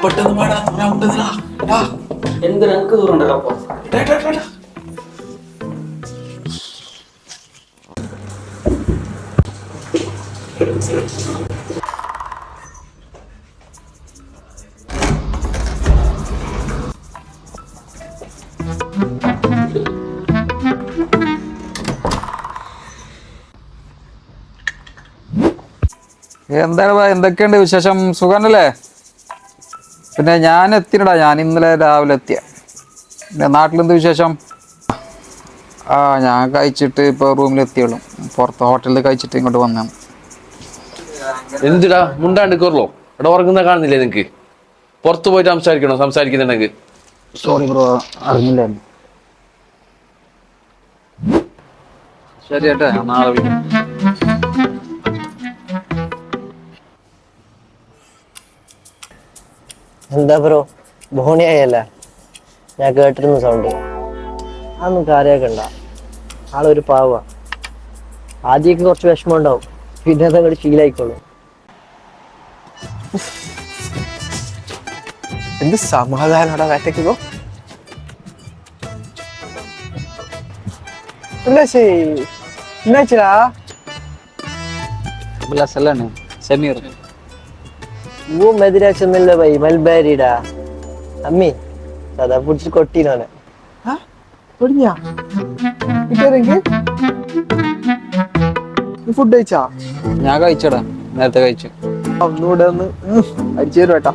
പെട്ടെന്ന് വേടാ ഞാൻ ഉണ്ടെന്നില്ല. എന്തിനാ എനിക്ക് ദൂരം ഉണ്ടല്ലോ അപ്പൊ എന്താണ് എന്തൊക്കെയുണ്ട് വിശേഷം? സുഖന്നല്ലേ? പിന്നെ ഞാൻ എത്തിനടാ, ഞാൻ ഇന്നലെ രാവിലെ എത്തിയ. പിന്നെ നാട്ടിലെന്ത് വിശേഷം? ഞാൻ കഴിച്ചിട്ട് ഇപ്പോൾ റൂമിൽ എത്തിയുള്ളൂ. പുറത്ത് ഹോട്ടലിൽ കഴിച്ചിട്ട് ഇങ്ങോട്ട് വന്നാണ്. എന്തിടാ മുണ്ടാണ്ട് കയറലോ? ഇവിടെ ഉറങ്ങുന്ന കാണുന്നില്ലേ നിനക്ക്? പുറത്ത് പോയിട്ട് സംസാരിക്കുന്നുണ്ടെങ്കിൽ. Sorry bro, അറിഞ്ഞില്ലായിരുന്നു. ശരി ഏട്ടാ, ഞാൻ നാളെ വിളിക്കാം. എന്താ ബ്രോ ബോണിയായല്ല? ഞാൻ കേട്ടിരുന്നു സൗണ്ട്. അതൊന്നും കാര്യാക്കണ്ട, ആളൊരു പാവ. ആദ്യമൊക്കെ കുറച്ച് വിഷമം ഉണ്ടാവും, പിന്നെ അതങ്ങോട്ട് ശീലായിക്കോളും. എന്ത് സമാധാനടാ വേറ്റയ്ക്കോ. എന്നുവെച്ചാ സമീർ वो मदिरा चंदन भाई मलबेरीडा अम्मी दादा पुടിച്ച് കൊട്ടിനാണ്. ഫുഡ് കഴിച്ചാ? ഞാൻ കഴിച്ചടാ, നേരത്തെ കഴിച്ചു. ഒന്നുകൂടെ ഒന്ന് അടിച്ചു തരും ഏട്ടാ.